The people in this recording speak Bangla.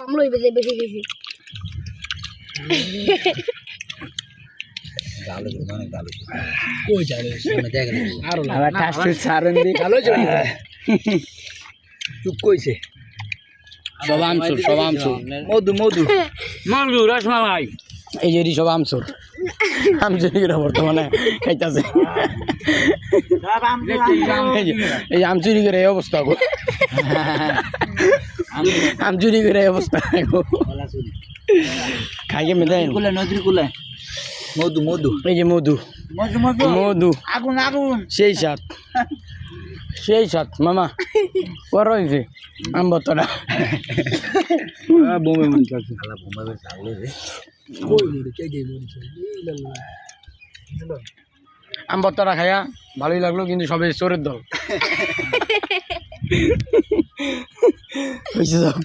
আমলই বেশি বেশি গেছি গালো মানে গালো কই যাবে সামনে দেখ না আর আবার ঠাসু সারন দি গালো যাবে চুপ কইছে সব আমসুর মধু মধু মালু রসমালাই এই যে সব আমসুর আমচুরিরা বর্তমানে খাইতাছে এই আমচুরি করে এই অবস্থা গো আমচুরি করে এই অবস্থা গো খাইয়ে মেদাই কুলে নদীর কুলে মধু মধু এই যে মধু মধু মধু মধু আগুন আগুন সেই সাত মামা কর হয়েছে আম্বতরা বোমে মনে করছে আলা বোমাবে চালে রে কই মরে কে গে মরেছে আম্বতরা খায়া ভালোই লাগলো কিন্তু সবে চোরের দল হয়েছে সব